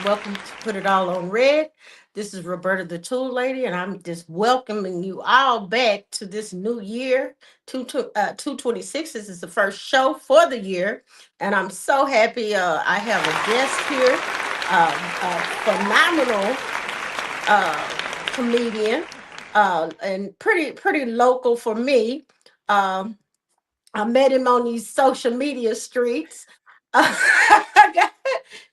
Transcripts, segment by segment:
welcome to Put It All on Red. This is Roberta the Tool Lady, and I'm just welcoming you all back to this new year, 226. This is the first show for the year, and I'm so happy I have a guest here, a phenomenal comedian, and pretty local for me. Um, I met him on these social media streets. I got-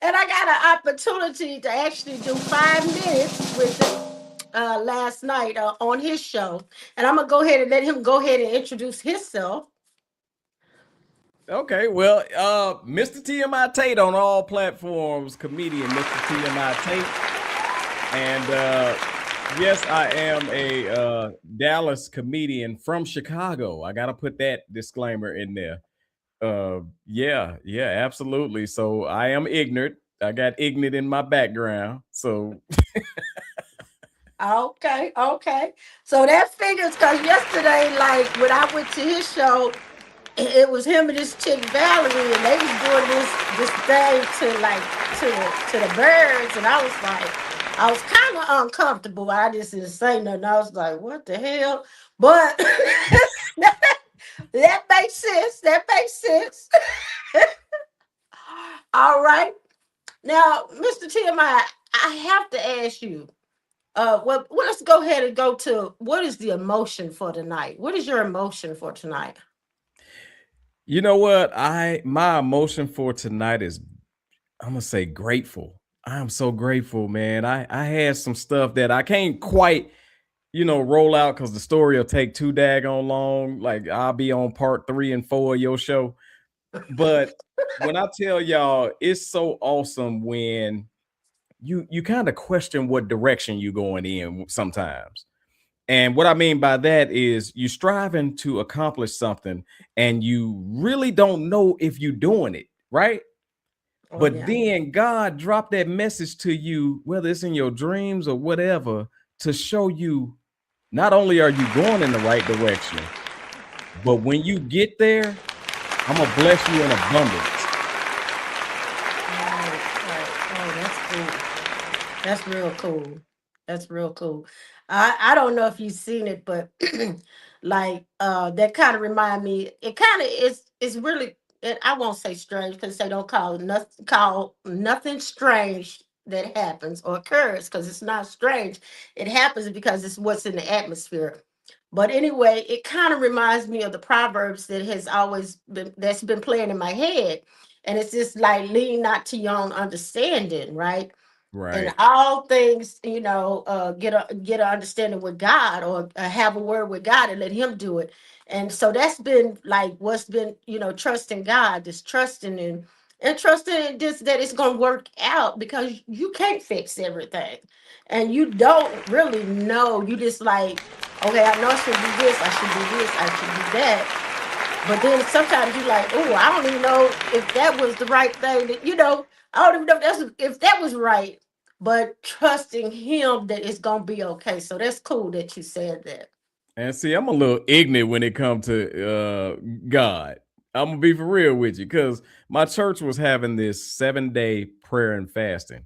and I got an opportunity to actually do 5 minutes with him last night on his show. And I'm going to go ahead and let him go ahead and introduce himself. Okay, well, Mr. TMI Tate on all platforms, comedian Mr. TMI Tate, and yes, I am a Dallas comedian from Chicago. I gotta put that disclaimer in there. Yeah, absolutely. So I am ignorant. I got ignorant in my background. So Okay, okay. So that figures because yesterday, like when I went to his show, it was him and this chick Valerie, and they was doing this thing to the birds, and I was kind of uncomfortable. I just didn't say nothing. I was like, what the hell? But that makes sense. That makes sense. All right. Now, Mr. TMI, I have to ask you. Well, let's go ahead and go to what is the emotion for tonight? What is your emotion for tonight? you know what? My emotion for tonight is I'm gonna say grateful. I am so grateful, man. I had some stuff that I can't quite roll out because the story will take too daggone long. Like I'll be on part 3 and 4 of your show. But when I tell y'all, it's so awesome when you kind of question what direction you're going in sometimes. And what I mean by that is you striving to accomplish something and you really don't know if you're doing it, right? Oh But yeah. then God dropped that message to you, whether it's in your dreams or whatever, to show you not only are you going in the right direction, but when you get there, I'm gonna bless you in abundance. Right, right. Oh, that's cool. That's real cool. That's real cool. I don't know if you've seen it, but like that kind of remind me. It kind of is. It's really. I won't say strange because they don't call nothing strange that happens or occurs because it's not strange. It happens because it's what's in the atmosphere. But anyway, it kind of reminds me of the proverbs that's been playing in my head, and it's just like lean not to your own understanding, right? And Right. all things, get an understanding with God, or have a word with God and let Him do it. And so that's been like what's been, trusting God, just trusting and trusting in this that it's gonna work out because you can't fix everything, and you don't really know. You just like, okay, I know I should do this, I should do this, I should do that. But then sometimes you like, oh, I don't even know if that was the right thing. I don't even know if that was right. But trusting him that it's gonna be okay. So that's cool that you said that. And see, I'm a little ignorant when it comes to God. I'm gonna be for real with you because my church was having this 7 day prayer and fasting.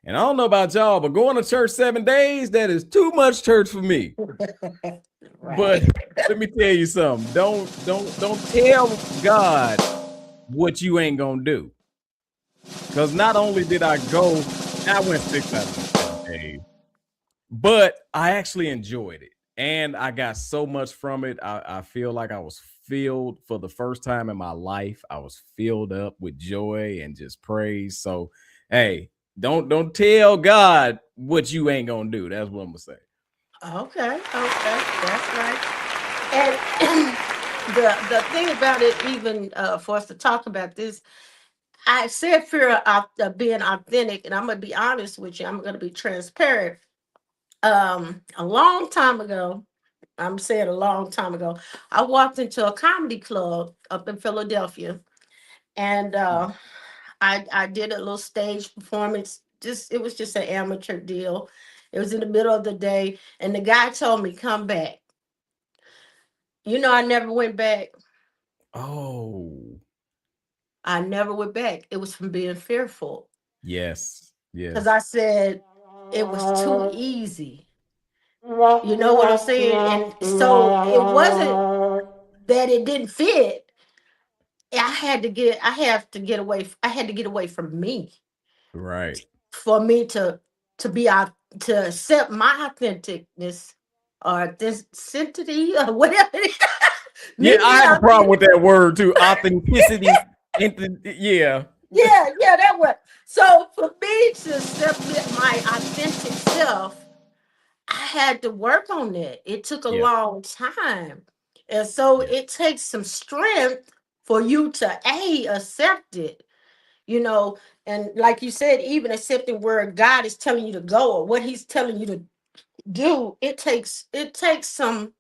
And I don't know about y'all, but going to church 7 days, that is too much church for me. But Right. let me tell you something. Don't tell God what you ain't gonna do. Because not only did I go, I went 6 out of the 7 days, but I actually enjoyed it. And I got so much from it. I feel like I was filled for the first time in my life. I was filled up with joy and just praise. So hey, don't tell God what you ain't gonna do. That's what I'm gonna say. Okay, okay, that's right. And the thing about it, even for us to talk about this, I said fear of being authentic, and I'm gonna be honest with you. I'm gonna be transparent. A long time ago, I'm saying a long time ago, I walked into a comedy club up in Philadelphia, and I did a little stage performance. Just it was just an amateur deal. It was in the middle of the day, and the guy told me come back. I never went back. Oh, I never went back. It was from being fearful. yes. because Yes. I said it was too easy. You know what I'm saying? And so it wasn't that it didn't fit. I had to get away from me Right. for me to be out to accept my authenticness or authenticity or whatever it is. Yeah, Me I being have a problem authentic. with that word too. Authenticity. Yeah. Yeah, yeah, that was. So for me to accept my authentic self, I had to work on it. It took a Yeah. long time. And so Yeah. it takes some strength for you to accept it, you know, and like you said, even accepting where God is telling you to go or what he's telling you to do, it takes some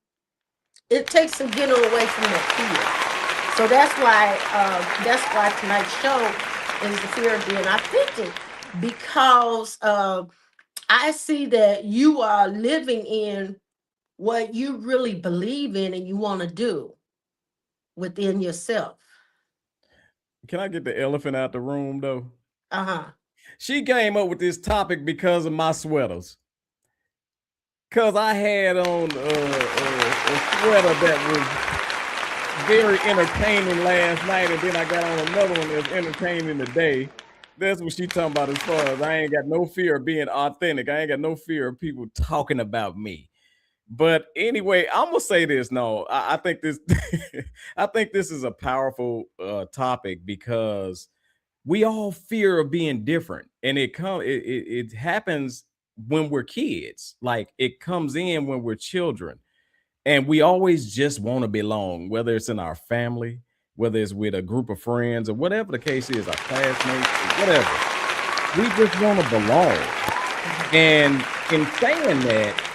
getting away from that fear. So that's why tonight's show is the fear of being authentic, because I see that you are living in what you really believe in and you want to do within yourself. Can I get the elephant out the room though? Uh-huh. She came up with this topic because of my sweaters. Cause I had on a sweater that was very entertaining last night, and then I got on another one that's entertaining today. That's what she talking about as far as I ain't got no fear of being authentic. I ain't got no fear of people talking about me. But anyway, I'm gonna say this. No, I think this I think this is a powerful topic because we all fear of being different, and it happens when we're kids. Like it comes in when we're children, and we always just want to belong, whether it's in our family, whether it's with a group of friends, or whatever the case is, our classmates, or whatever. We just want to belong. And in saying that,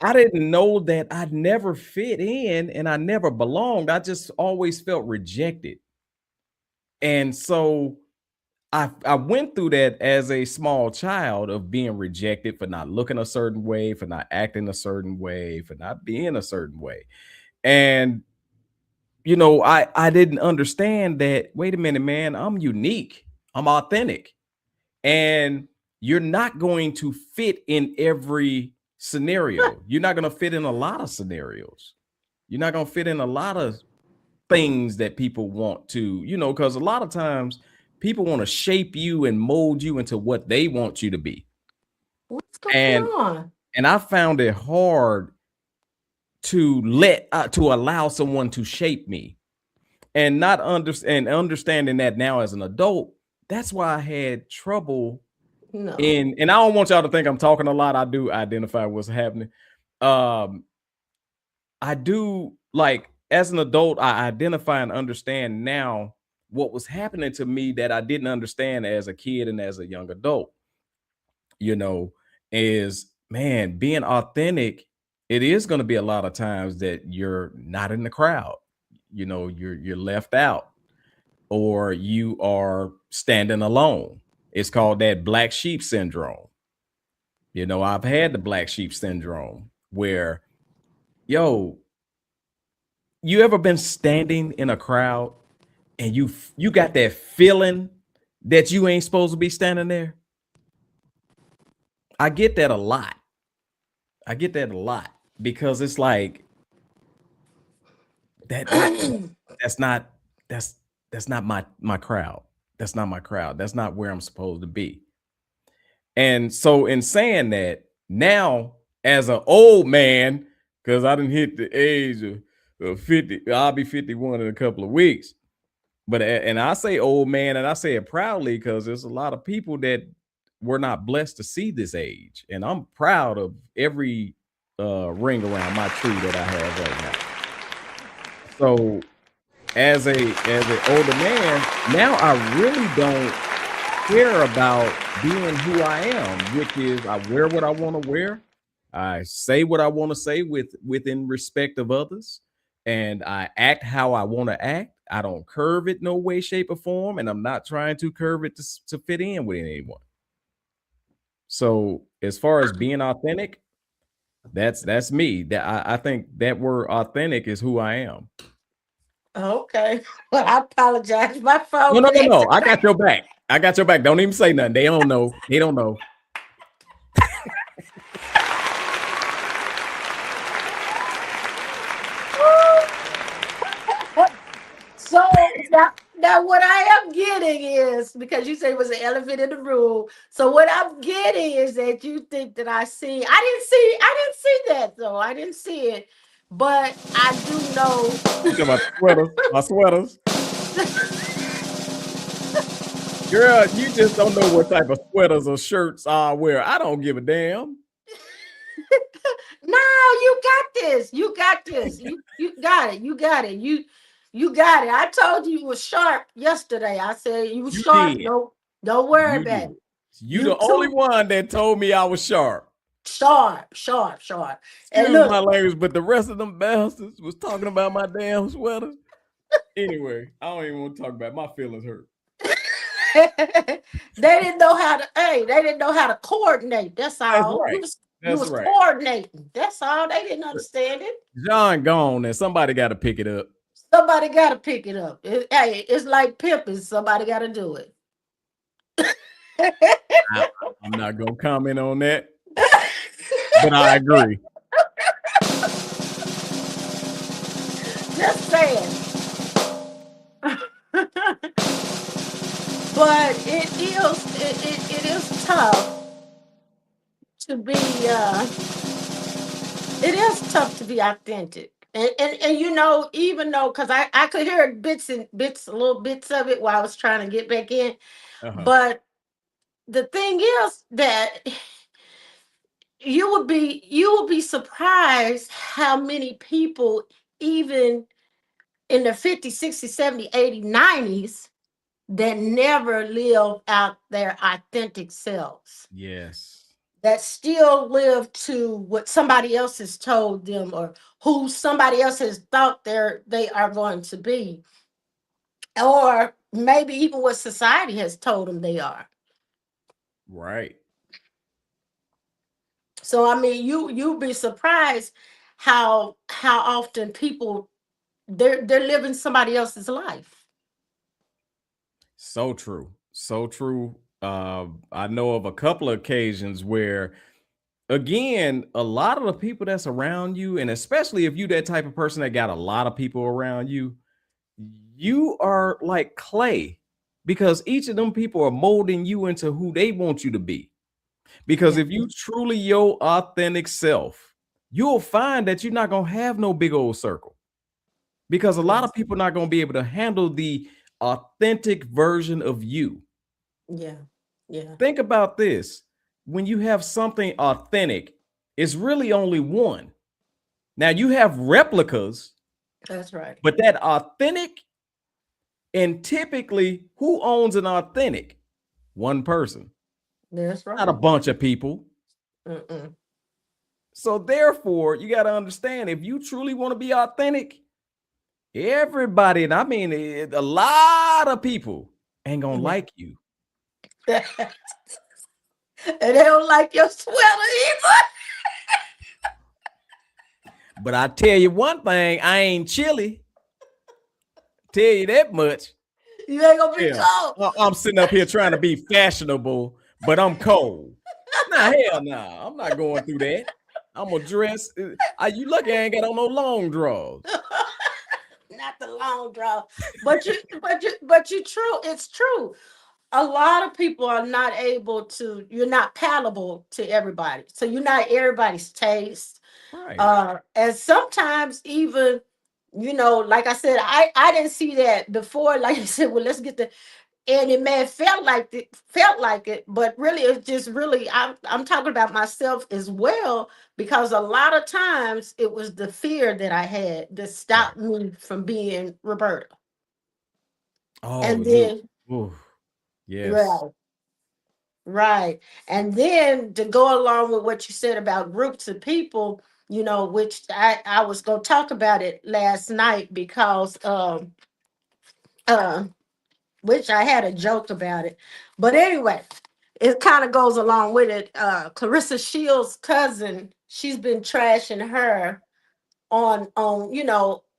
I didn't know that I'd never fit in and I never belonged. I just always felt rejected. And so I went through that as a small child of being rejected for not looking a certain way, for not acting a certain way, for not being a certain way. And I didn't understand that, wait a minute, man, I'm unique. I'm authentic. And you're not going to fit in every scenario. You're not going to fit in a lot of scenarios. You're not going to fit in a lot of things that people want to, because a lot of times people want to shape you and mold you into what they want you to be. What's going And on? and I found it hard to allow someone to shape me, and not understanding that now as an adult. That's why I had trouble No. in, and I don't want y'all to think I'm talking a lot. I do identify what's happening. Um, I do, like, as an adult, I identify and understand now what was happening to me that I didn't understand as a kid and as a young adult, you know, is, man, being authentic, it is going to be a lot of times that you're not in the crowd. You're left out, or you are standing alone. It's called that black sheep syndrome. I've had the black sheep syndrome where, yo, you ever been standing in a crowd and you got that feeling that you ain't supposed to be standing there? I get that a lot. I get that a lot because it's like that's not that's that's not my crowd. That's not my crowd. That's not where I'm supposed to be. And so in saying that, now as an old man, because I didn't hit the age of 50, I'll be 51 in a couple of weeks. But and I say old man, and I say it proudly because there's a lot of people that were not blessed to see this age. And I'm proud of every ring around my tree that I have right now. So as an older man, now I really don't care about being who I am, which is I wear what I want to wear. I say what I want to say within respect of others, and I act how I want to act. I don't curve it no way, shape, or form, and I'm not trying to curve it to fit in with anyone. So as far as being authentic, that's me. That I think that word authentic is who I am. Okay. Well, I apologize. My No, phone no, no, connected. no. I got your back. I got your back. Don't even say nothing. They don't know. They don't know. So now what I am getting is, because you said it was an elephant in the room. So what I'm getting is that you think that I didn't see that though. I didn't see it. But I do know. You talking about sweaters? My sweaters. Girl, you just don't know what type of sweaters or shirts I wear. I don't give a damn. No, you got this. You got this. You got it. You got it. You got it. I told you was sharp yesterday. I said you was You sharp. did. No, don't worry You about did. it. You You the only too. one that told me I was sharp. Sharp, sharp, sharp. And Excuse my look, language, but the rest of them bastards was talking about my damn sweaters. Anyway, I don't even want to talk about it. My feelings hurt. they didn't know how to. Hey, they didn't know how to coordinate. That's That's all. You right. was you That's was right. coordinating. That's all. They didn't understand it. John gone and somebody got to pick it up. Somebody got to pick it up. Hey, it's like pimping. Somebody got to do it. I, I'm not gonna comment on that, but I agree. Just saying. But it is tough to be it is tough to be authentic. And you know, even though, because I could hear bits, little bits of it while I was trying to get back in. Uh-huh. But the thing is that you would be surprised how many people, even in the 50s, 60s, 70s, 80s, 90s, that never live out their authentic selves, Yes. that still live to what somebody else has told them, or who somebody else has thought they are going to be, or maybe even what society has told them they are. Right. So I mean, you'd be surprised how often people they're living somebody else's life. So true. So true. I know of a couple of occasions where, again, a lot of the people that's around you, and especially if you that type of person that got a lot of people around you, you are like clay because each of them people are molding you into who they want you to be. Because Yeah, if you truly your authentic self, you'll find that you're not gonna have no big old circle because a lot yes, of people not gonna be able to handle the authentic version of you. yeah, yeah. Think about this. When you have something authentic, it's really only one. Now you have replicas, That's right. but that authentic, and typically who owns an authentic? One person, That's not a right. bunch of people. Mm-mm. So therefore, you got to understand if you truly want to be authentic, everybody, and I mean a lot of people ain't gonna Yeah. like you. And they don't like your sweater either. But I tell you one thing, I ain't chilly. Tell you that much. You ain't gonna be Yeah, cold. I'm sitting up here trying to be fashionable, but I'm cold. Nah, hell nah. I'm not going through that. I'm gonna dress. You lucky I ain't got on no long drawers. Not the long draw. But you true. It's true. A lot of people are not able to. You're not palatable to everybody. So you're not everybody's taste. Right. And sometimes even, like I said, I didn't see that before. Like you said, well, let's get the, and it may have felt like it, but really it's just really, I'm talking about myself as well, because a lot of times it was the fear that I had that Right. stopped me from being Roberta. Oh, And you. then, Ooh, yes. right, right. And then to go along with what you said about groups of people, which I was going to talk about it last night, because uh which I had a joke about it. But anyway, it kind of goes along with it. Clarissa Shields' cousin, she's been trashing her on all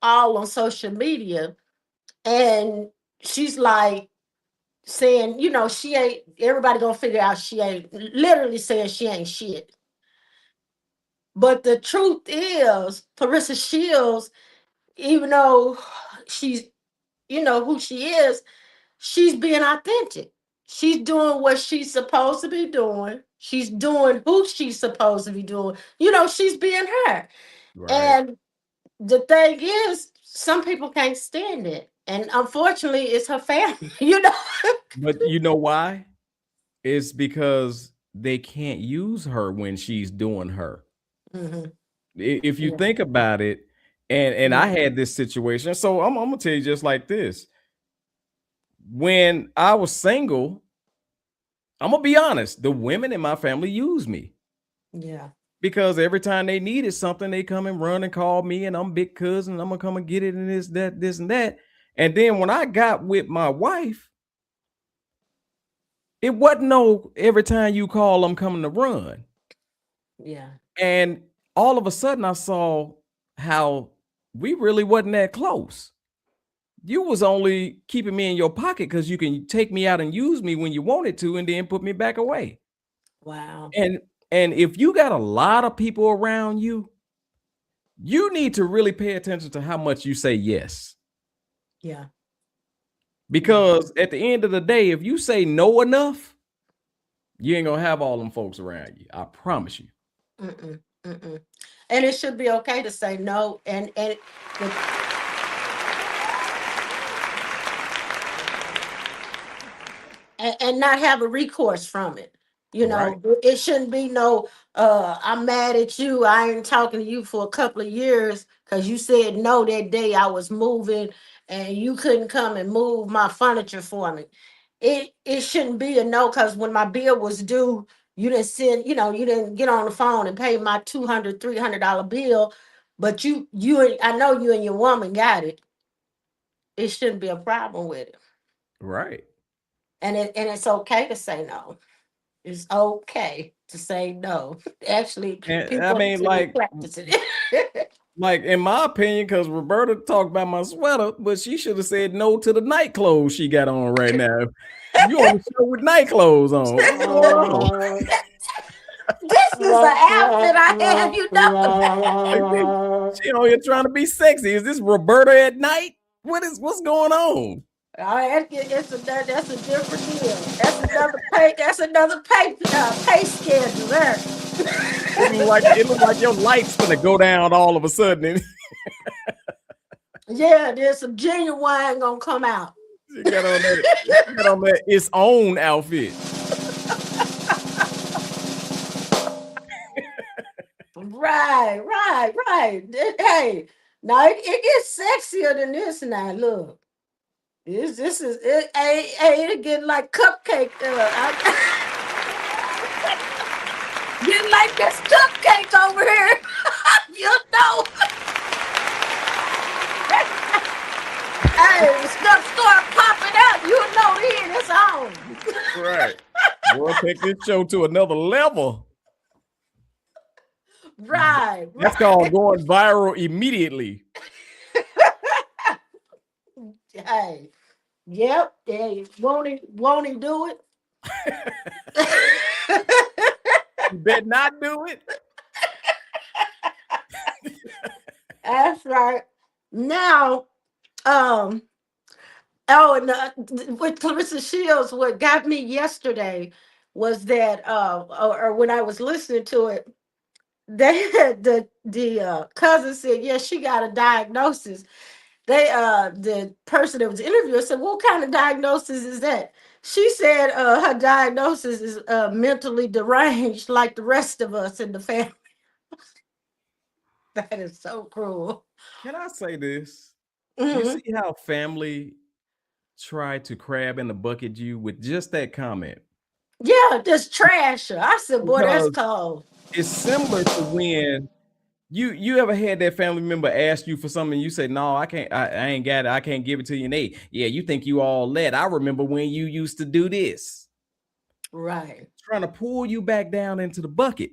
on social media, and she's like, saying, she ain't, everybody gonna figure out she ain't, literally saying she ain't shit. But the truth is, Clarissa Shields, even though she's, who she is, she's being authentic. She's doing what she's supposed to be doing. She's doing who she's supposed to be doing. She's being her. Right. And the thing is, some people can't stand it. And unfortunately, it's her family. But you know why? It's because they can't use her when she's doing her. Hmm. If you Yeah. think about it, and I Yeah. had this situation, so I'm gonna tell you just like this. When I was single, I'm gonna be honest, the women in my family used me Yeah. because every time they needed something, they come and run and call me, and I'm big cousin, I'm gonna come and get it, and this, and that. And then when I got with my wife, it wasn't no every time you call, I'm coming to run. Yeah. And all of a sudden I saw how we really wasn't that close. You was only keeping me in your pocket because you can take me out and use me when you wanted to and then put me back away. Wow. And if you got a lot of people around you, you need to really pay attention to how much you say yes. Yeah. Yeah. Because at the end of the day, if you say no enough, you ain't gonna have all them folks around you. I promise you. Mm-mm. Mm-mm. And it should be okay to say no. And the, and not have a recourse from it. Right. It shouldn't be no, I'm mad at you. I ain't talking to you for a couple of years because you said no that day I was moving and you couldn't come and move my furniture for me. It shouldn't be a no because when my bill was due, you didn't send, you didn't get on the phone and pay my $200, $300 bill, but I know you and your woman got it. It shouldn't be a problem with it. Right. And it's okay to say no. It's okay to say no. Actually, And I people mean, should be practicing it. like in my opinion, because Roberta talked about my sweater, but she should have said no to the night clothes she got on right now. You on the show with night clothes on. What's going on? This is an outfit I have, She on here trying to be sexy. Is this Roberta at night? What's going on? That's a different deal. That's another pay. That's another pay schedule there. It look like your lights gonna go down all of a sudden. Yeah, there's some genuine gonna come out. She got on that its own outfit. Right, right, right. Hey, now it gets sexier than this now. Look. This is it. Hey, it getting like cupcake. Getting like this cupcake over here. you know. Hey, the stuff start popping out. Then it's on. Right. Boy, take this show to another level. Right, That's right. called going viral immediately. Hey, yep. Hey, won't he do it? You better not do it. That's right. Now, um, oh, and with Clarissa Shields, what got me yesterday was that, or when I was listening to it, they had the cousin said, yeah, she got a diagnosis. The person that was interviewed said, what kind of diagnosis is that? She said, her diagnosis is mentally deranged, like the rest of us in the family. That is so cruel. Can I say this? You Hmm. see how family tried to crab in the bucket you with just that comment? Yeah, just trash her. I said, boy, that's Because cold. it's similar to when you ever had that family member ask you for something, you say, no, I can't, I ain't got it, I can't give it to you. And they, yeah, you think you all that. I remember when you used to do this. Right. Trying to pull you back down into the bucket.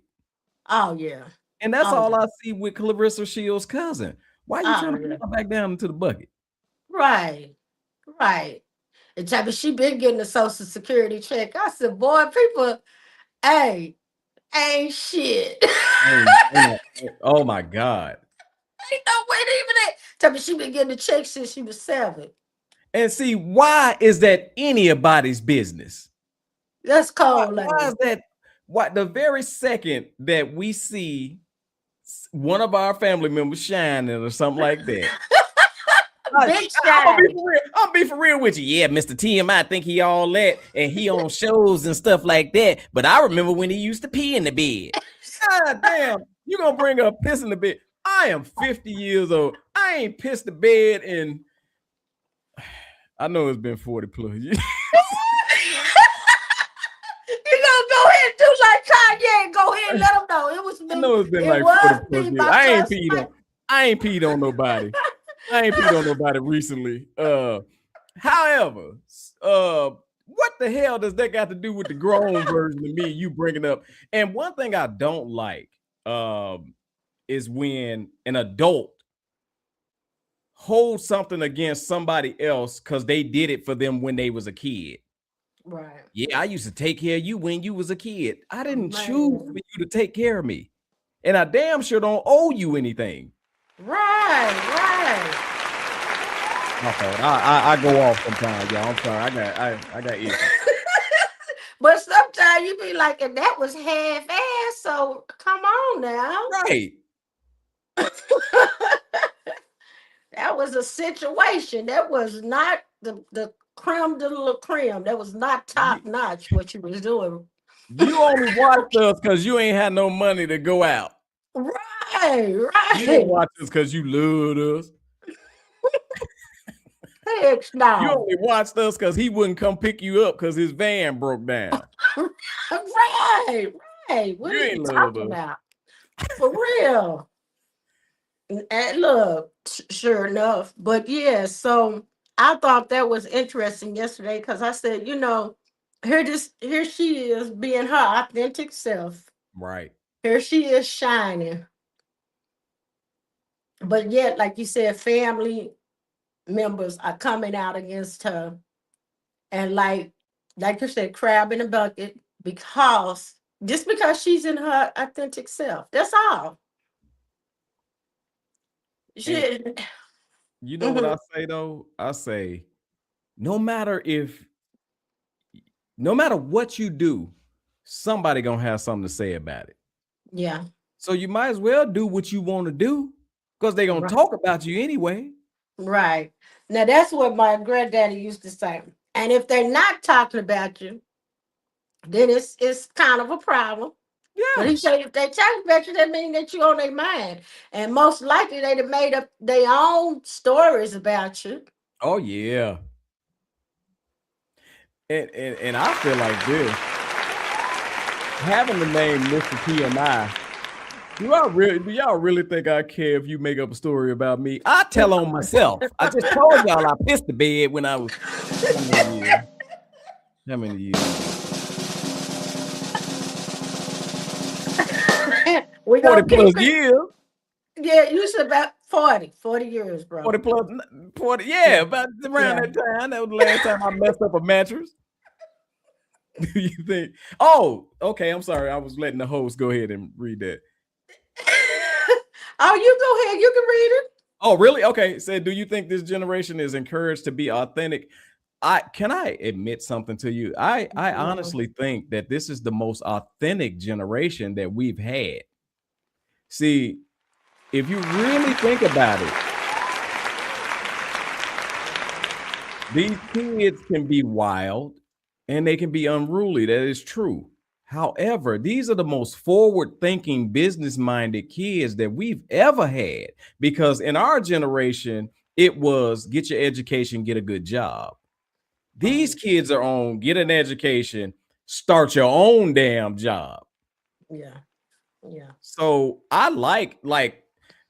Oh yeah. And that's Oh all yeah. I see with Clarissa Shields' cousin. Why are you trying Oh to pull yeah. her back down into the bucket? Right. Right. And tell me she been getting a social security check. I said, boy, people, hey, ain't shit. Oh my God. Ain't no way to even that. Tell me she been getting a check since she was 7. And see, why is that anybody's business? That's Why, cold, why is lady. that? Why the very second that we see one of our family members shining or something like that, Big I'm gonna be shine. for real. I'm gonna be for real with you. Yeah, Mr. TMI think he all that and he on shows and stuff like that. But I remember when he used to pee in the bed. God damn, you gonna bring up piss in the bed? I am 50 years old. I ain't pissed the bed in. I know it's been 40 plus years. You gonna go ahead and do like Kanye and go ahead and let them know it was I me. know it's been It like 40 was plus me, years. my cousin Mike. I ain't peed on nobody. I ain't peed on nobody recently. However, what the hell does that got to do with the grown version of me? You bringing up, and one thing I don't like, is when an adult holds something against somebody else because they did it for them when they was a kid. Right. Yeah, I used to take care of you when you was a kid. I didn't choose for Man. you to take care of me, and I damn sure don't owe you anything. Right, right. My fault. I go off sometimes, y'all. I'm sorry. I got issues. But sometimes you be like, and that was half ass, so come on now. Right. That was a situation. That was not the creme de la creme. That was not You, top notch what you was doing. you only watched us because you ain't had no money to go out. Right, You didn't right. watch us because you loved us. Heck You no. only watched us because he wouldn't come pick you up because his van broke down. Right, right. What You are you ain't love talking us. about? For real. And look, sure enough. But yeah, so I thought that was interesting yesterday because I said, here she is being her authentic self. Right. Here she is shining. But yet, like you said, family members are coming out against her. And like you said, crab in a bucket because just because she's in her authentic self. That's all. And She, you know what I mhm, say though? I say, no matter if, no matter what you do, somebody gonna have something to say about it. yeah, So you might as well do what you want to do because they're gonna right, talk about you anyway. right. Now that's what my granddaddy used to say. And if they're not talking about you, then it's kind of a problem. But Yeah. he said if they talk about you, that means that you on their mind. And most likely they'd have made up their own stories about you. Oh yeah. And I feel like this. Having the name Mr. TMI, do y'all really think I care if you make up a story about me? I tell on myself. I just told y'all I pissed the bed when I was how many years? How many years? We 40 gonna plus keep it. years. Yeah, you said about 40 years, 40 bro. plus 40. Yeah, Yeah, about around yeah. that time. That was the last time I messed up a mattress. Do you think? Oh, okay. I'm sorry. I was letting the host go ahead and read that. Oh, you go ahead. You can read it. Oh, really? Okay. It said, do you think this generation is encouraged to be authentic? I admit something to you. I Yeah. honestly think that this is the most authentic generation that we've had. See, if you really think about it, these kids can be wild and they can be unruly. That is true. However, these are the most forward thinking, business minded kids that we've ever had because in our generation, it was get your education, get a good job. These Um, kids are on get an education, start your own damn job. yeah. Yeah. So I like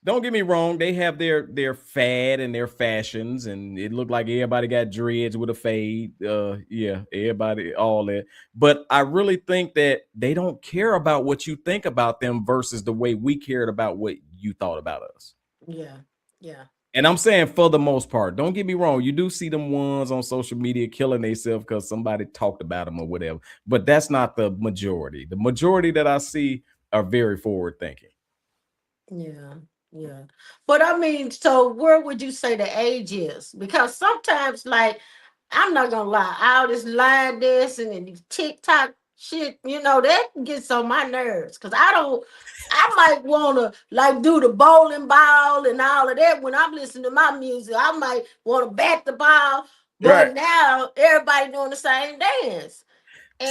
don't get me wrong, they have their fad and their fashions, and it looked like everybody got dreads with a fade. Yeah, everybody, all that. But I really think that they don't care about what you think about them versus the way we cared about what you thought about us. Yeah. Yeah. And I'm saying for the most part, don't get me wrong. You do see them ones on social media killing themselves because somebody talked about them or whatever. But that's not the majority. The majority that I see are very forward thinking. Yeah, yeah. But I mean, so where would you say the age is? Because sometimes, like, I'm not gonna lie, all this line this and then these TikTok shit, that gets on my nerves. Cause I might wanna like do the bowling ball and all of that when I'm listening to my music. I might wanna bat the ball, but Right. now everybody doing the same dance.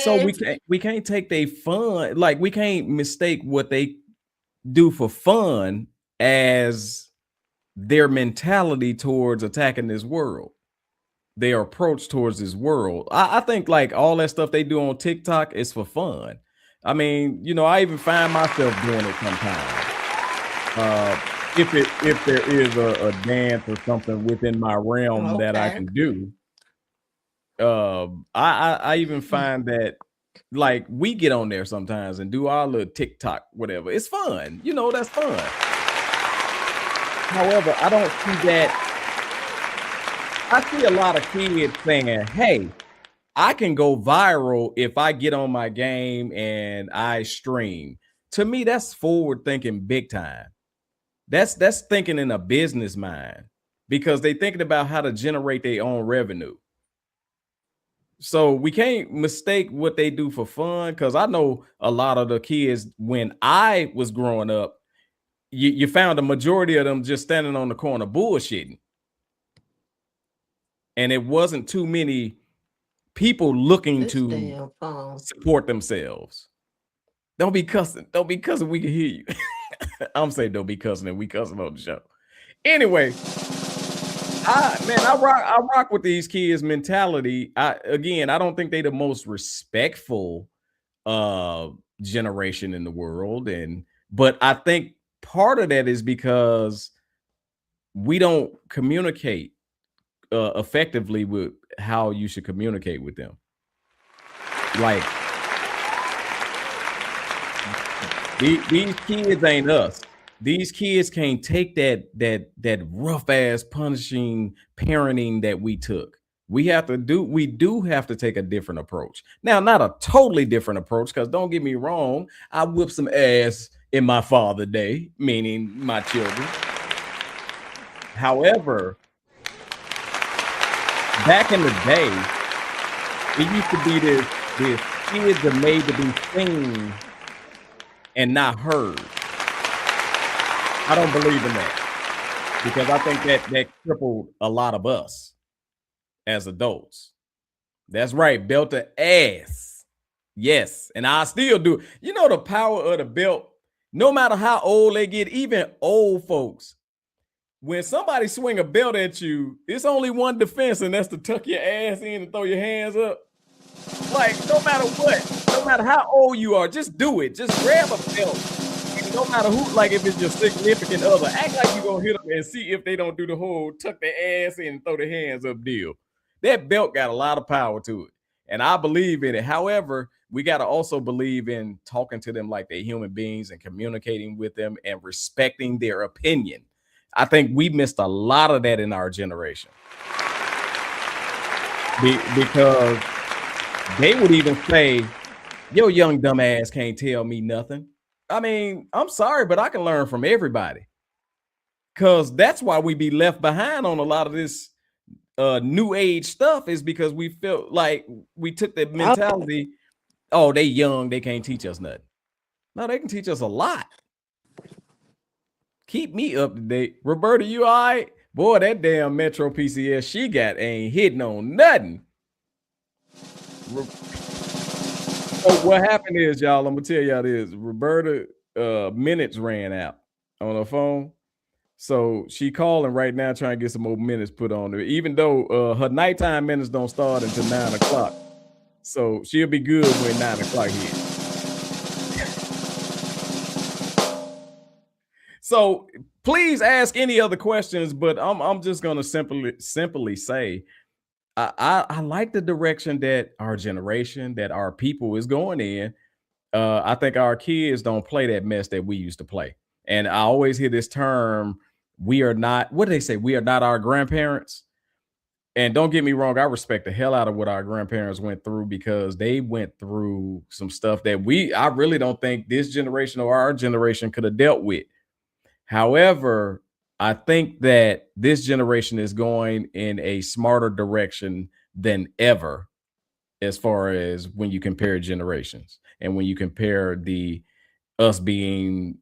So And we can't take they fun, like we can't mistake what they do for fun as their mentality towards attacking this world, their approach towards this world. I think like all that stuff they do on TikTok is for fun. I mean, I even find myself doing it sometimes. Uh, if there is a dance or something within my realm that I okay. can do, I even find that like we get on there sometimes and do our little TikTok, whatever. It's fun, that's fun. However, I don't see that. I see a lot of kids saying, "Hey, I can go viral if I get on my game and I stream." To me, that's forward thinking big time. That's thinking in a business mind because they thinking about how to generate their own revenue. So we can't mistake what they do for fun because I know a lot of the kids when I was growing up, you found a majority of them just standing on the corner bullshitting, and it wasn't too many people looking This to damn phone. support themselves. Don't be cussing. Don't be cussing. We can hear you. I'm saying don't be cussing, and we cussing on the show. Anyway, I rock with these kids' mentality. I don't think they the most respectful uh generation in the world, but I think part of that is because we don't communicate effectively with how you should communicate with them. Like these kids ain't us. These kids can't take that rough ass punishing parenting that we took. We do have to take a different approach. Now, not a totally different approach, because don't get me wrong, I whipped some ass in my father day, meaning my children. However, back in the day, it used to be this kids are made to be seen and not heard. I don't believe in that because I think that crippled a lot of us as adults. That's right, belt the ass. Yes, and I still do. You know the power of the belt. No matter how old they get, even old folks, when somebody swing a belt at you, it's only one defense, and that's to tuck your ass in and throw your hands up. Like no matter what, no matter how old you are, just do it. Just grab a belt. And no matter who, like if it's your significant other, act like you gonna hit them and see if they don't do the whole tuck their ass in and throw their hands up deal. That belt got a lot of power to it. And I believe in it. However, we got to also believe in talking to them like they're human beings and communicating with them and respecting their opinion. I think we missed a lot of that in our generation because they would even say, "Yo, young dumbass can't tell me nothing." I mean, I'm sorry, but I can learn from everybody. Cause that's why we be left behind on a lot of this new age stuff, is because we felt like we took the Okay. mentality, oh, they young, they can't teach us nothing. No, they can teach us a lot. Keep me up to date. Roberta, you all right? Boy, that damn Metro PCS she got ain't hitting on nothing. So what happened is, y'all, I'm gonna tell y'all this. Roberta minutes ran out on her phone. So she calling right now trying to get some more minutes put on her, even though her nighttime minutes don't start until 9 o'clock. So she'll be good when 9 o'clock hit. So please ask any other questions, but I'm just gonna simply say I like the direction that our generation, that our people is going in. I think our kids don't play that mess that we used to play. And I always hear this term. We are not, what do they say? We are not our grandparents. And don't get me wrong, I respect the hell out of what our grandparents went through, because they went through some stuff that I really don't think this generation or our generation could have dealt with. However, I think that this generation is going in a smarter direction than ever, as far as when you compare generations and when you compare us being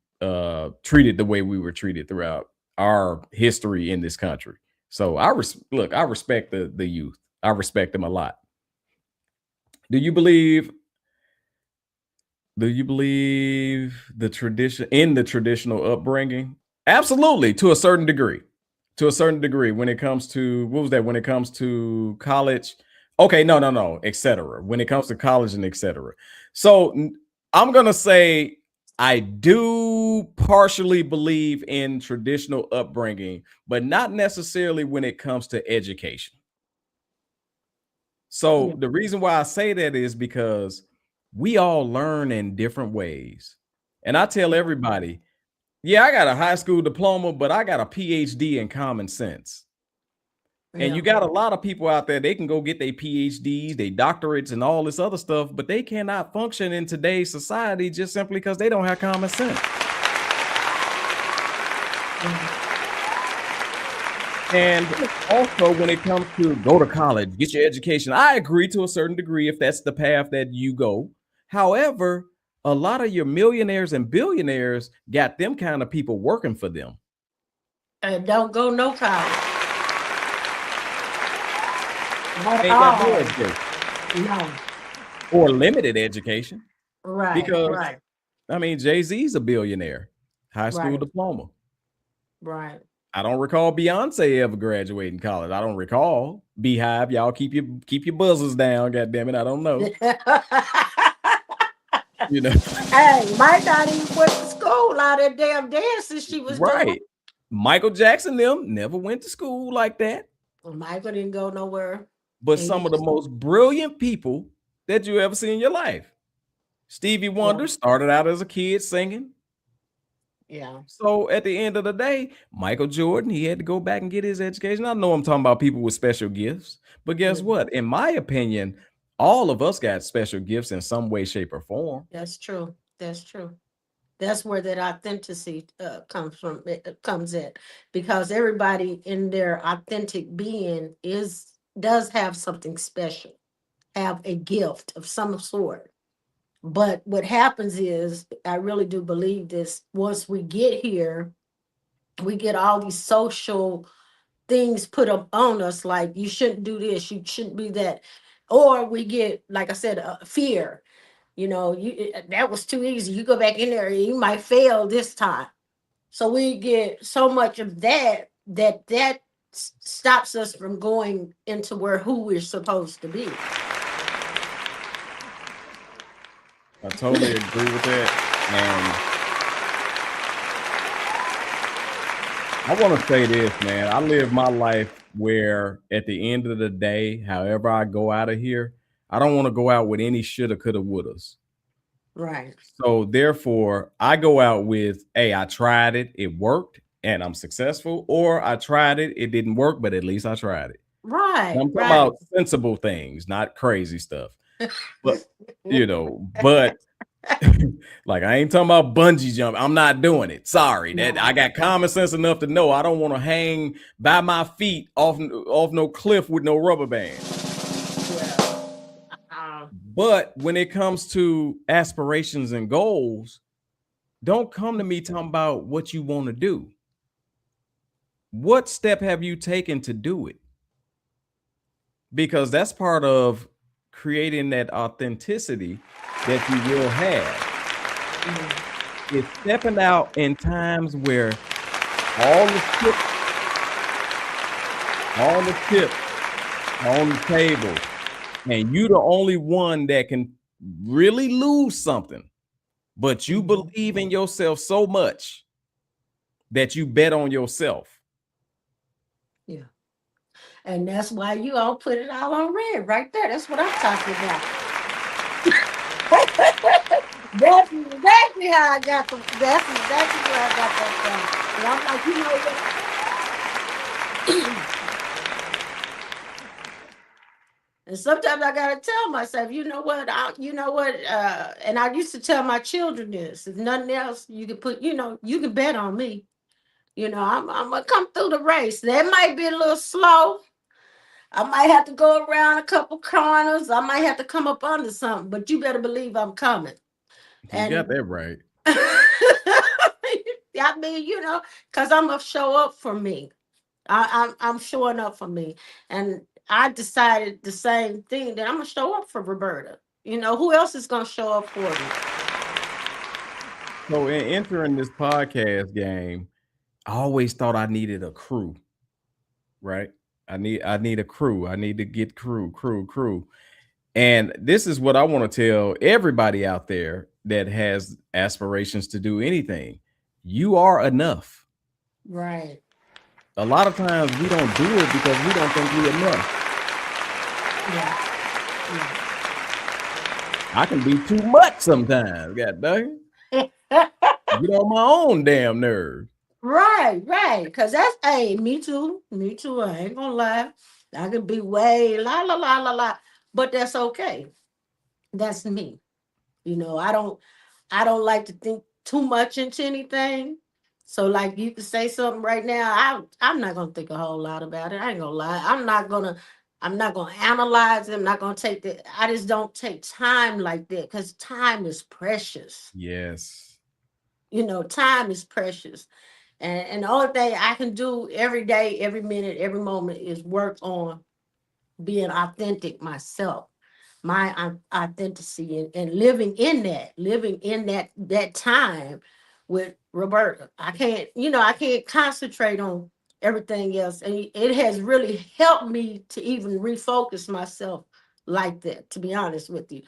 treated the way we were treated throughout our history in this country. So I respect the youth. I respect them a lot. Do you believe the traditional upbringing? Absolutely, to a certain degree. To a certain degree, when it comes to, what was that? When it comes to college, okay, no, etc. When it comes to college and etc. So I'm gonna say I do partially believe in traditional upbringing, but not necessarily when it comes to education. So Yeah. the reason why I say that is because we all learn in different ways. And I tell Yeah. everybody, yeah, I got a high school diploma, but I got a PhD in common sense. And you Yeah. got a lot of people out there, they can go get their PhDs, their doctorates, and all this other stuff, but they cannot function in today's society just simply because they don't have common sense. And also, when it comes to go to college, get your education, I agree to a certain degree if that's the path that you go. However, a lot of your millionaires and billionaires got them kind of people working for them. And don't go no college. Not Ain't got no all. education No. or limited education, Right. because Right. I mean, Jay-Z's a billionaire, high school Right. diploma. Right. I don't recall Beyonce ever graduating college. I don't recall. Beehive, y'all keep your buzzers down. God damn it, I don't know. You know, Hey, might not even went to school. All that damn dances she was doing. right? Michael Jackson them never went to school like that. Well, Michael didn't go nowhere. But And some of the most brilliant people that you ever see in your life. Stevie Wonder started out as a kid singing. Yeah. So at the end of the day, Michael Jordan, he had to go back and get his education. I know I'm talking about people with special gifts, but guess what? In my opinion, all of us got special gifts in some way, shape, or form. That's true. That's true. That's where that authenticity comes from. It comes in, because everybody in their authentic being does have something special, have a gift of some sort. But what happens is, I really do believe this. Once we get here, we get all these social things put up on us, like you shouldn't do this, you shouldn't be that, or we get, like I said, fear. That was too easy. You go back in there, you might fail this time. So we get so much of that stops us from going into who we're supposed to be. I totally agree with that. And I want to say this, man. I live my life where at the end of the day, however I go out of here, I don't want to go out with any shoulda, coulda, wouldas. Right. So therefore, I go out with, hey, I tried it, it worked, and I'm successful, or I tried it, it didn't work, but at least I tried it. Right. And I'm talking Right. about sensible things, not crazy stuff. But but like, I ain't talking about bungee jump. I'm not doing it. Sorry. That I got common sense enough to know I don't want to hang by my feet off no cliff with no rubber band. But when it comes to aspirations and goals, don't come to me talking about what you want to do. What step have you taken to do it? Because that's part of creating that authenticity that you will have. It's stepping out in times where all the chips are on the table, and you the only one that can really lose something, but you believe in yourself so much that you bet on yourself. Yeah. And that's why you all put it all on red right there. That's what I'm talking about. That's exactly how I got that's exactly where I got that from. And I'm like, And sometimes I gotta tell myself, you know what, and I used to tell my children this: if nothing else, you can put, you can bet on me. I'm gonna come through the race. That might be a little slow. I might have to go around a couple corners. I might have to come up under something, but you better believe I'm coming. You got And that right. I mean, because I'm gonna show up for me. I'm showing up for me, and I decided the same thing, that I'm gonna show up for Roberta. Who else is gonna show up for me? So in entering this podcast game, I always thought I needed a crew, right? I need a crew. I need to get crew. And this is what I want to tell everybody out there that has aspirations to do anything. You are enough. Right. A lot of times we don't do it because we don't think we're enough. Yeah. Yeah. I can be too much sometimes. God dang. Get on my own damn nerve. Right, right. Because that's, hey, me too. Me too. I ain't gonna lie. I could be way la la la la la. But that's okay. That's me. I don't like to think too much into anything. So like you can say something right now. I'm not gonna think a whole lot about it. I ain't gonna lie. I'm not gonna analyze it. I'm not gonna take that. I just don't take time like that, because time is precious. Yes. Time is precious. And the only thing I can do every day, every minute, every moment is work on being authentic myself, my authenticity, and living in that time with Roberta. I can't concentrate on everything else, and it has really helped me to even refocus myself like that, to be honest with you.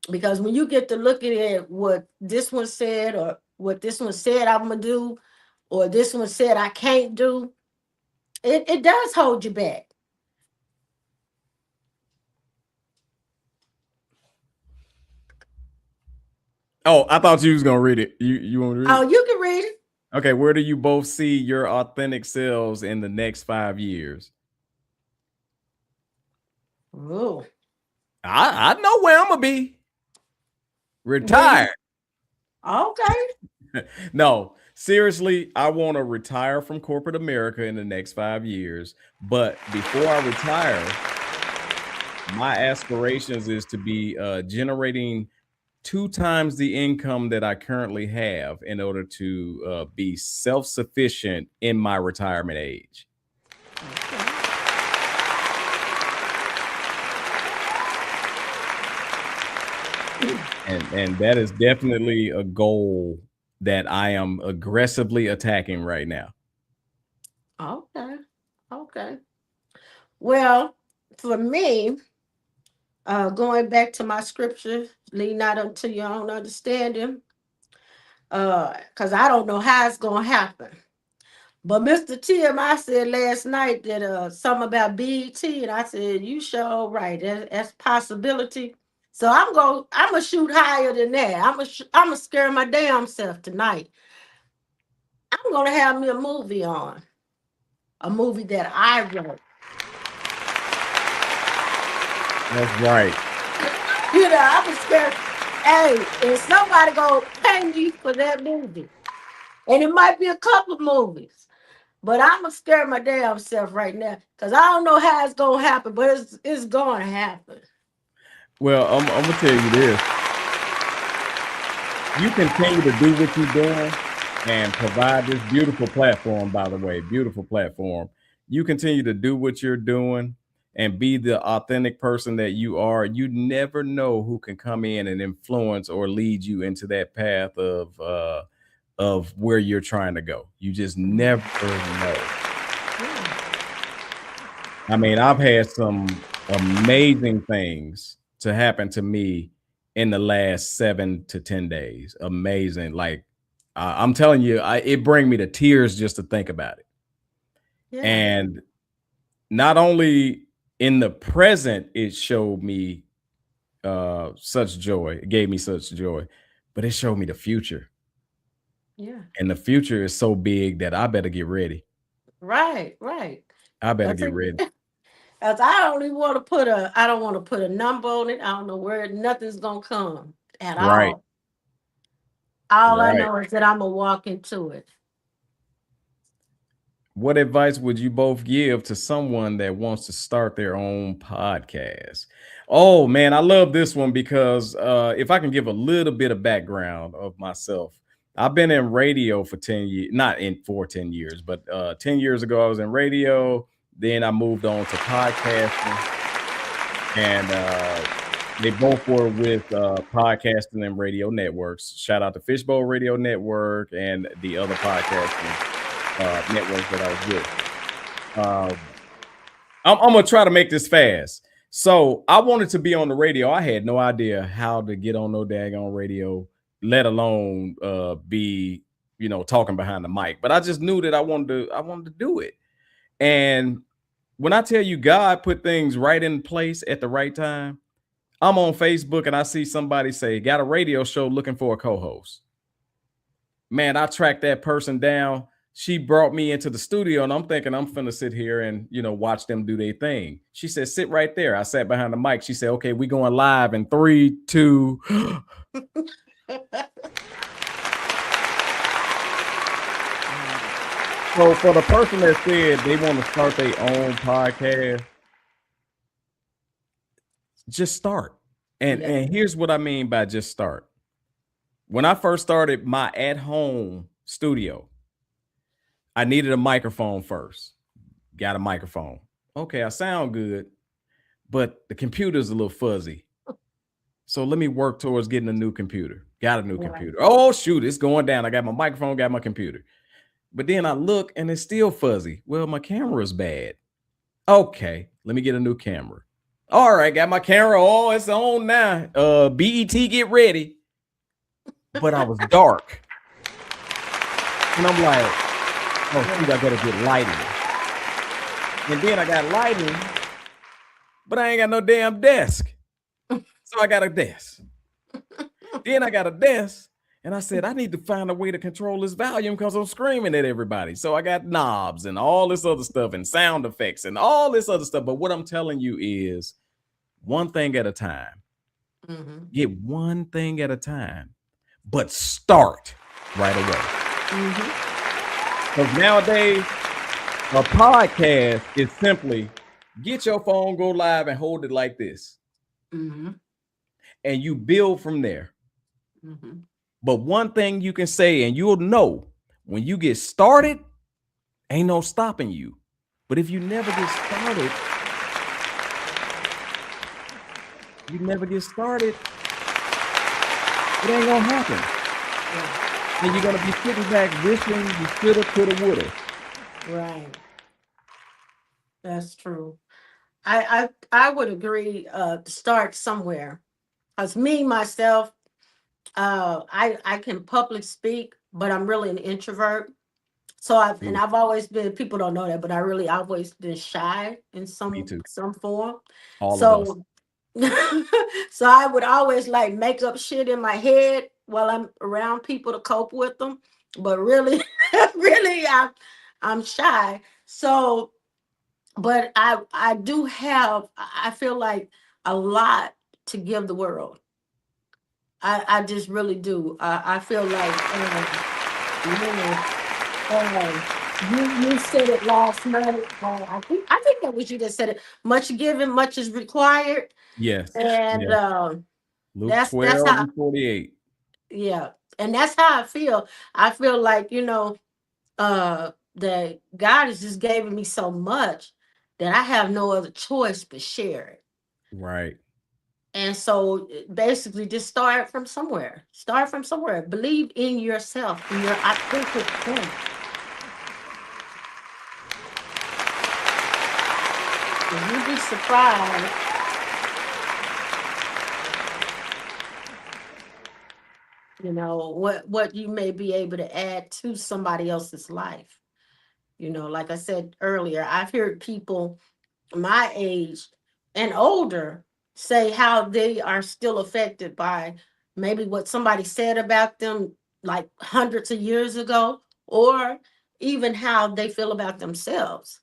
Because when you get to looking at what this one said, or what this one said I'm gonna do, or this one said I can't do, it does hold you back. Oh, I thought you was gonna read it. You want to read Oh, it? you can read it. Okay, where do you both see your authentic selves in the next 5 years? Oh, I know where I'm gonna be. where Retired. you? Okay. No, seriously, I want to retire from corporate America in the next 5 years. But before I retire, my aspirations is to be generating 2 times the income that I currently have in order to be self-sufficient in my retirement age. Okay. And that is definitely a goal that I am aggressively attacking right now. Okay. Okay. Well, for me, going back to my scripture, lean not unto your own understanding, because I don't know how it's gonna happen. But Mr. Tim, I said last night that something about BET, and I said, you sure right. That's possibility. So I'm gonna shoot higher than that. I'm gonna scare my damn self tonight. I'm gonna have me a movie on, a movie that I wrote. That's right. I'm scared. Hey, if somebody go pay me for that movie, and it might be a couple movies, but I'm gonna scare my damn self right now, because I don't know how it's gonna happen, but it's gonna happen. Well, I'm gonna tell you this. You continue to do what you're doing and provide this beautiful platform, by the way, beautiful platform. You continue to do what you're doing and be the authentic person that you are. You never know who can come in and influence or lead you into that path of where you're trying to go. You just never know. Yeah. I mean, I've had some amazing things to happen to me in the last 7 to 10 days. Amazing. Like I'm telling you, it bring me to tears just to think about it. Yeah. And not only in the present, it showed me such joy. It gave me such joy, but it showed me the future. Yeah. And the future is so big that I better get ready. Right. Right. I better That's get it. ready. 'Cause I don't want to put a number on it. I don't know where nothing's gonna come at Right, all. All I right. know is that I'm gonna walk into it. What advice would you both give to someone that wants to start their own podcast? Oh man, I love this one because if I can give a little bit of background of myself, I've been in radio for 10 years, not in for 10 years, but 10 years ago I was in radio. Then I moved on to podcasting, and they both were with podcasting and radio networks. Shout out to Fishbowl Radio Network and the other podcasting networks that I was with. Uh, I'm gonna try to make this fast. So I wanted to be on the radio. I had no idea how to get on no daggone radio, let alone be, talking behind the mic. But I just knew that I wanted to do it. And when I tell you God put things right in place at the right time, I'm on Facebook and I see somebody say, got a radio show looking for a co-host. Man, I tracked that person down. She brought me into the studio, and I'm thinking I'm finna sit here and watch them do their thing. She said, "Sit right there." I sat behind the mic. She said, "Okay, we going live in 3, 2." So for the person that said they want to start their own podcast, just start. And Yeah. and here's what I mean by just start. When I first started my at-home studio, I needed a microphone first. Got a microphone. Okay, I sound good, but the computer's a little fuzzy. So let me work towards getting a new computer. Got a new Right. computer. Oh, shoot, it's going down. I got my microphone, got my computer. But then I look and it's still fuzzy. Well, my camera's bad. Okay, let me get a new camera. All right, got my camera. Oh, it's on now. BET, get ready. But I was dark. And I'm like, oh, shoot, I gotta get lighting. And then I got lighting, but I ain't got no damn desk. So I got a desk. Then I got a desk, and I said, I need to find a way to control this volume because I'm screaming at everybody. So I got knobs and all this other stuff and sound effects and all this other stuff. But what I'm telling you is one thing at a time. Mm-hmm. Get one thing at a time, but start right away. Mm-hmm. Because nowadays, a podcast is simply get your phone, go live, and hold it like this. Mm-hmm. And you build from there. Mm-hmm. But one thing you can say, and you'll know when you get started, ain't no stopping you. But if you never get started, it ain't gonna happen. Yeah. And you're gonna be sitting back wishing you shoulda, coulda, woulda. Right. That's true. I would agree to start somewhere. Cause me myself, I can public speak, but I'm really an introvert. So Ooh, I've always been, people don't know that, but I really always been shy in me some too. some form. All of us. So so I would always like make up shit in my head while I'm around people to cope with them. But really, really I'm shy. So but I do have, I feel like a lot to give the world. I just really do. I feel like you know, you said it last night. I think that was you that said it. Much given, much is required, Yes. and Yes. Luke that's 12 how, and 48. yeah, and that's how I feel. I feel like that God has just given me so much that I have no other choice but share it. Right. And so basically just start from somewhere. Start from somewhere. Believe in yourself, in your authentic self. And you'd be surprised, what you may be able to add to somebody else's life. Like I said earlier, I've heard people my age and older say how they are still affected by maybe what somebody said about them like hundreds of years ago, or even how they feel about themselves.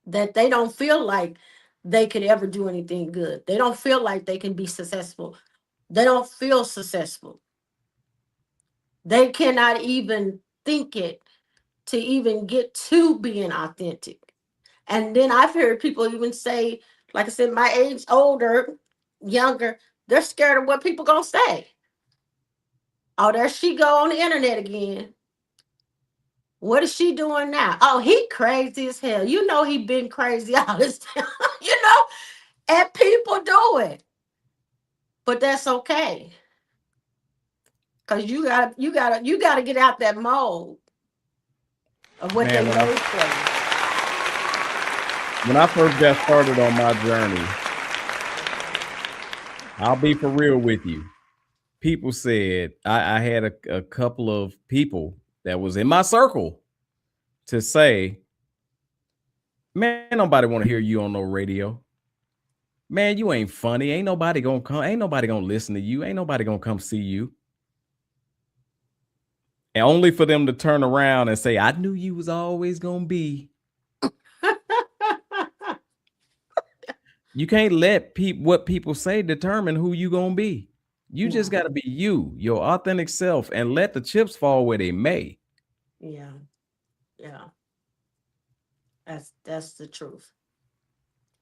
that they don't feel like they could ever do anything good. They don't feel like they can be successful. They don't feel successful. They cannot even think it to even get to being authentic. And then I've heard people even say, like I said, my age, older, younger, they're scared of what people gonna say. Oh, there she go on the internet again. What is she doing now? Oh, he crazy as hell. You know he been crazy all this time. you know, and people do it. But that's okay. Cause you gotta get out that mold of what they Man, made for you. when I first got started on my journey, I'll be for real with you. People said I had a couple of people that was in my circle to say, man, nobody want to hear you on no radio. Man, you ain't funny. Ain't nobody gonna come. Ain't nobody gonna listen to you. Ain't nobody gonna come see you. And only for them to turn around and say, I knew you was always gonna be. You can't let what people say determine who you gonna be. You just Yeah, gotta be you, your authentic self, and let the chips fall where they may. yeah, yeah. That's the truth.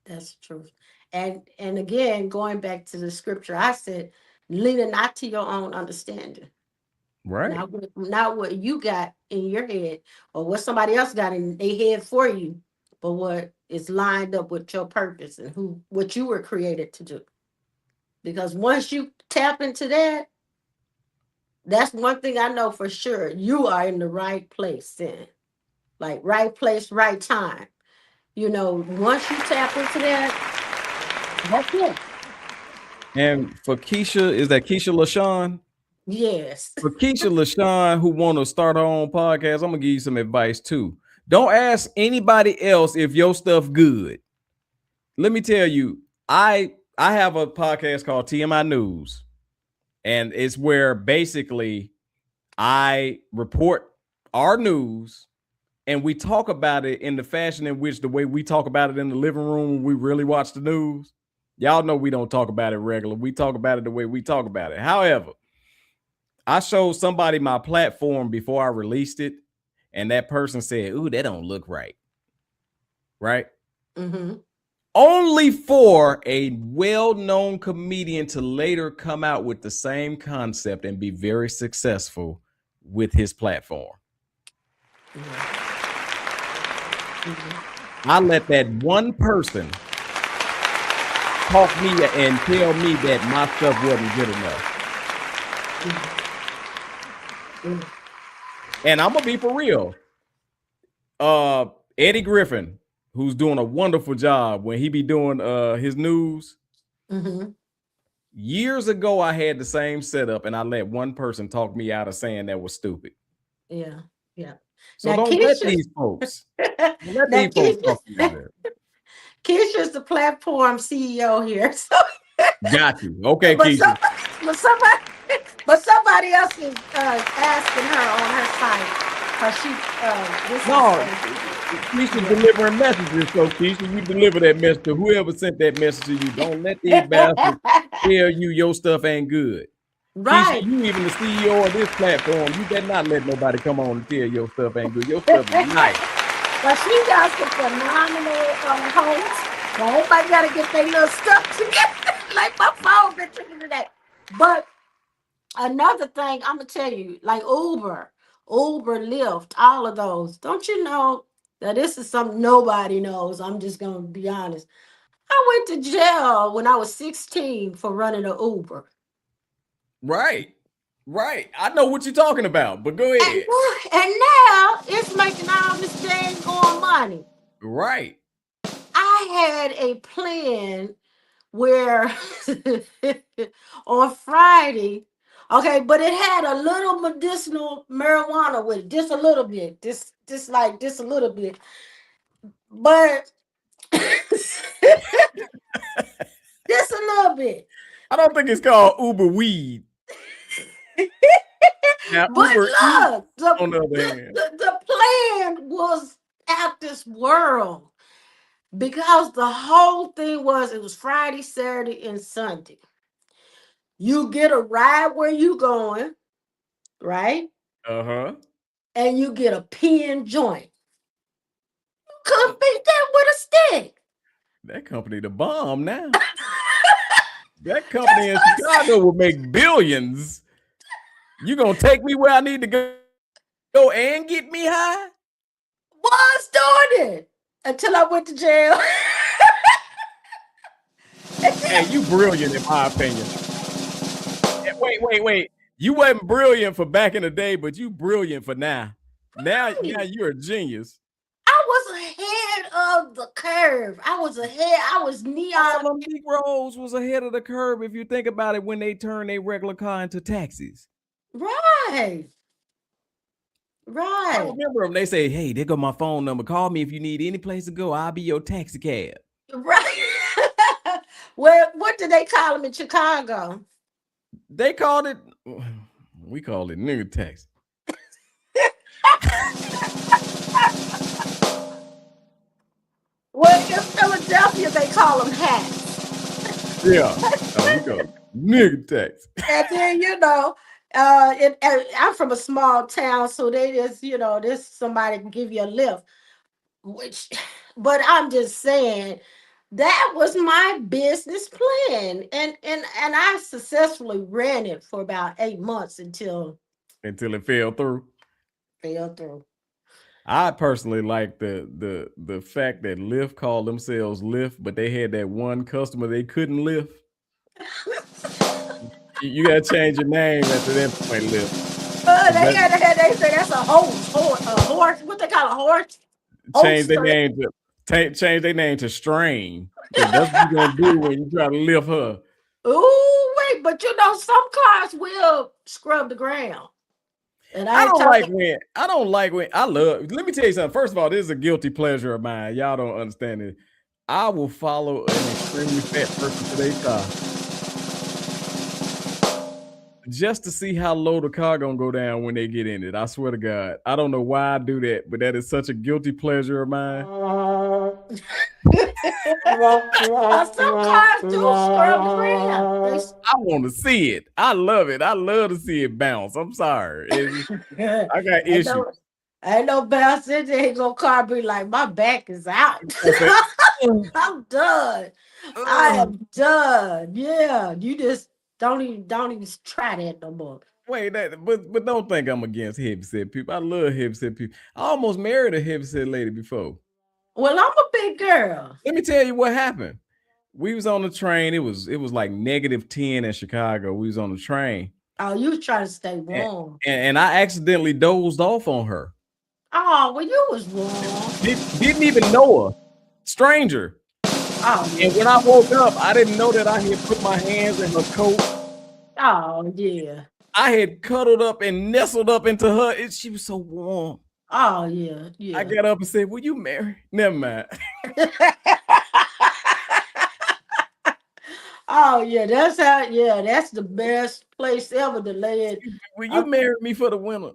That's the truth. And again, going back to the scripture, I said, leaning not to your own understanding, Right. not what you got in your head or what somebody else got in their head for you, but what is lined up with your purpose and who what you were created to do. Because once you tap into that, that's one thing I know for sure. You are in the right place then. Like right place, right time. Once you tap into that, that's it. And for Keisha, is that Keisha LaShawn? Yes. For Keisha LaShawn, who want to start her own podcast, I'm gonna give you some advice too. Don't ask anybody else if your stuff good. Let me tell you, I have a podcast called TMI News, and it's where basically I report our news and we talk about it in the fashion in which the way we talk about it in the living room when we really watch the news. Y'all know we don't talk about it regular. We talk about it the way we talk about it. However, I showed somebody my platform before I released it, and that person said, "Ooh, that don't look right." Right? Mm-hmm. Only for a well-known comedian to later come out with the same concept and be very successful with his platform. Yeah. Mm-hmm. I let that one person talk me and tell me that my stuff wasn't good enough. Mm-hmm. And I'm gonna be for real. Eddie Griffin, who's doing a wonderful job when he be doing his news. Mm-hmm. Years ago, I had the same setup, and I let one person talk me out of saying that was stupid. Yeah. Yeah. So Now don't let Keisha, these folks, don't let now these folks Keisha, talk you out of it. Keisha's the platform CEO here. So, Got you. Okay, but Keisha. somebody, but somebody, but somebody else is asking her on her site because this is No, Keisha delivering messages. So Keisha, you deliver that message to whoever sent that message to you. Don't let these bastards tell you your stuff ain't good. Keisha, right. you even the CEO of this platform. You better not let nobody come on and tell your stuff ain't good. Your stuff is nice. But she does some phenomenal hosts. Now everybody got to get their little stuff together. Like my phone been tripping today. But another thing, I'm gonna tell you, like Uber, Lyft, all of those. Don't you know that this is something nobody knows? I'm just gonna be honest. I went to jail when I was 16 for running an Uber. Right. Right. I know what you're talking about, but go And, ahead. and now it's making all this dang going money. Right. I had a plan where on Friday, okay, but it had a little medicinal marijuana with it, just a little bit, just a little bit, but just a little bit. I don't think it's called Uber weed. Now, But Uber Eats, look, the, on the other the, hand. the, the plan was out this world. because the whole thing was it was Friday, Saturday, and Sunday. You get a ride where you going, right? Uh-huh. And you get a pen joint. Couldn't beat that with a stick. That company the bomb now. That company That's in what I said. Chicago will make billions. You gonna take me where I need to go and get me high? Was doing it until I went to jail. And Hey, then, you brilliant in my opinion. Wait. You wasn't brilliant for back in the day, but you brilliant for now. Now right, you're a genius. I was ahead of the curve. I was ahead. I was All neon. them Negroes was ahead of the curve if you think about it when they turned a regular car into taxis. Right, I right, remember them. They say, hey, there go my phone number. Call me if you need any place to go. I'll be your taxi cab. right. Well, what do they call them in Chicago? They called it, we call it nigga taxi. Well, in Philadelphia, they call them hats. Yeah. We call it nigga taxi. And then, I'm from a small town, so they just, this somebody can give you a lift. Which, but I'm just saying that was my business plan, and I successfully ran it for about 8 months until Until it fell through. it fell through. I personally like the fact that Lyft called themselves Lyft, but they had that one customer they couldn't lift. You gotta change your name after that point, Lyft. They say that's a horse. What they call a horse? Change their Holster. name to change their name to Strain, because that's what you're gonna do when you try to lift her. Ooh, wait, but some cars will scrub the ground. And I I ain't don't like talking. when let me tell you something. First of all, this is a guilty pleasure of mine. Y'all don't understand it. I will follow an extremely fat person to their car just to see how low the car gonna go down when they get in it. I swear to God. I don't know why I do that, but that is such a guilty pleasure of mine. Some cars do scrub the ground. I want to see it. I love it. I love to see it bounce. I'm sorry. I got I issues. know. I know Bell said they ain't gonna car be like, my back is out. I say, "Ugh, I'm done. I ugh." am done. Yeah. You just don't even try that no more. Wait, but don't think I'm against heavyset people. I love heavyset people. I almost married a heavyset lady before. Well, I'm a big girl. Let me tell you what happened. We was on the train. It was like -10 in Chicago. We was on the train, Oh, you was trying to stay and, warm. and I accidentally dozed off on her. Oh, well, you was warm. Didn't even know her, stranger. Oh And yeah. when I woke up, I didn't know that I had put my hands in her coat. Oh yeah. I had cuddled up and nestled up into her. She was so warm. Oh yeah. I Yeah. got up and said, "Will you marry?" Never mind. Oh yeah, that's the best place ever to lay it. Will you I'm- marry me for the winter?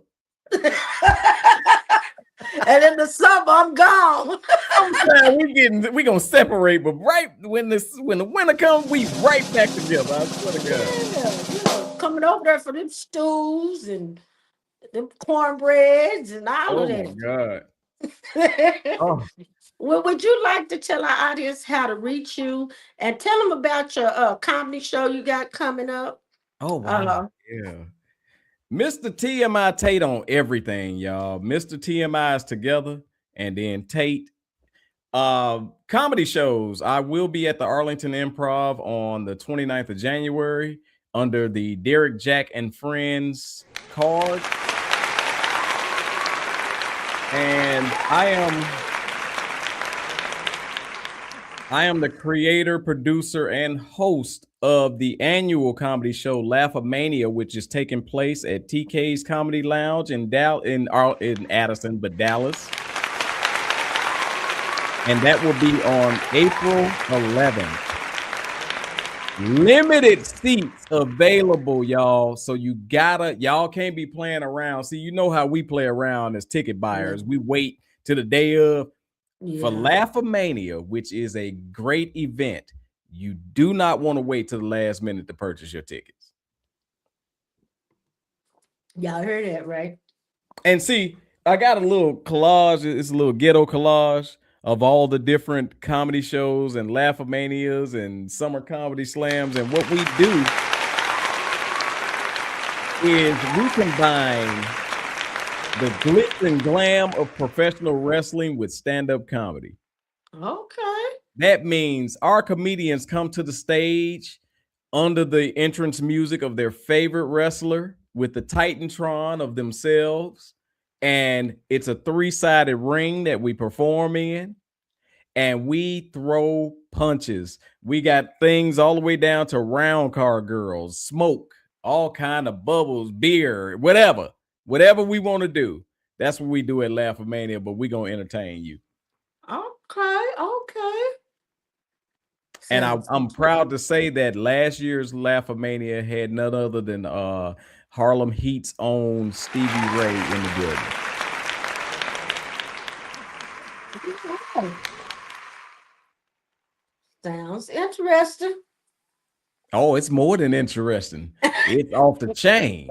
and in the summer, I'm gone. Sometimes we gonna separate, but right when the winter comes, we right back together. I swear to God. Yeah, coming over there for them stews and them cornbreads and all Oh of my God. that. Oh, Well, would you like to tell our audience how to reach you and tell them about your comedy show you got coming up? oh wow. Uh, Yeah. Mr. TMI Tate on everything, y'all. Mr. TMI is together, and then Tate. Comedy shows. I will be at the Arlington Improv on the 29th of January under the Derek Jack and Friends card. And I am the creator, producer, and host of the annual comedy show Laugh-A-Mania, which is taking place at TK's Comedy Lounge in Addison, but Dallas. And that will be on April 11th. Limited seats available, y'all. So y'all can't be playing around. See, you know how we play around as ticket buyers. We wait till the day of. For Laugh-A-Mania, which is a great event, you do not want to wait till the last minute to purchase your tickets. Y'all heard that, right? And see, I got a little collage. It's a little ghetto collage of all the different comedy shows and Laugh-A-Manias and summer comedy slams. And what we do is we combine the glitz and glam of professional wrestling with stand-up comedy. Okay. That means our comedians come to the stage under the entrance music of their favorite wrestler with the Titantron of themselves. And it's a 3-sided ring that we perform in. And we throw punches. We got things all the way down to round car girls, smoke, all kind of bubbles, beer, whatever we want to do. That's what we do at Laugh-A-Mania, but we're going to entertain you. Okay. And I'm proud to say that last year's Laugh-A-Mania had none other than Harlem Heat's own Stevie Ray in the building. Sounds interesting. Oh, it's more than interesting. It's off the chain.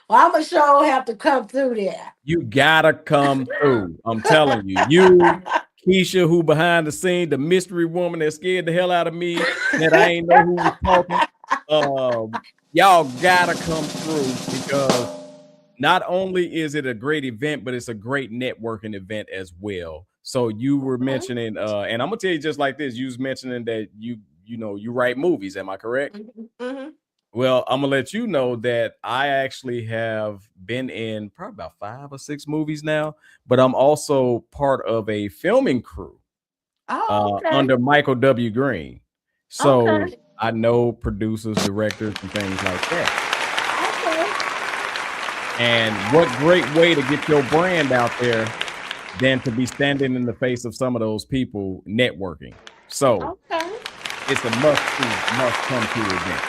Well, I'm sure have to come through there. You gotta come through. I'm telling you. You, Keisha, who behind the scene, the mystery woman that scared the hell out of me, that I ain't know who was talking. Y'all gotta come through, because not only is it a great event, but it's a great networking event as well. So you were mentioning, and I'm gonna tell you just like this. You was mentioning that you write movies. Am I correct? Mm-hmm. Well, I'm gonna let you know that I actually have been in probably about 5 or 6 movies now, but I'm also part of a filming crew under Michael W. Green. So I know producers, directors, and things like that. And what great way to get your brand out there than to be standing in the face of some of those people networking. So it's a must come to event.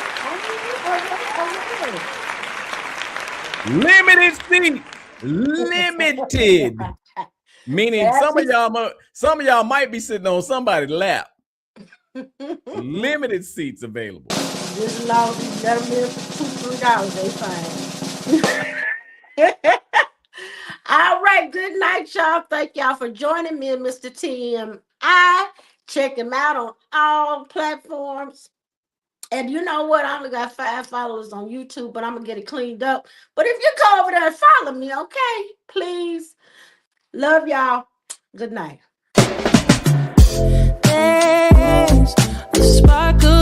Limited seats, limited. Meaning some of y'all might be sitting on somebody's lap. Limited seats available. Just long as you let them in for $2-3, they fine. All right, good night, y'all. Thank y'all for joining me and Mr. TMI. Check him out on all platforms. And you know what? I only got 5 followers on YouTube, but I'm going to get it cleaned up. But if you go over there and follow me, okay? Please. Love y'all. Good night. There's a sparkle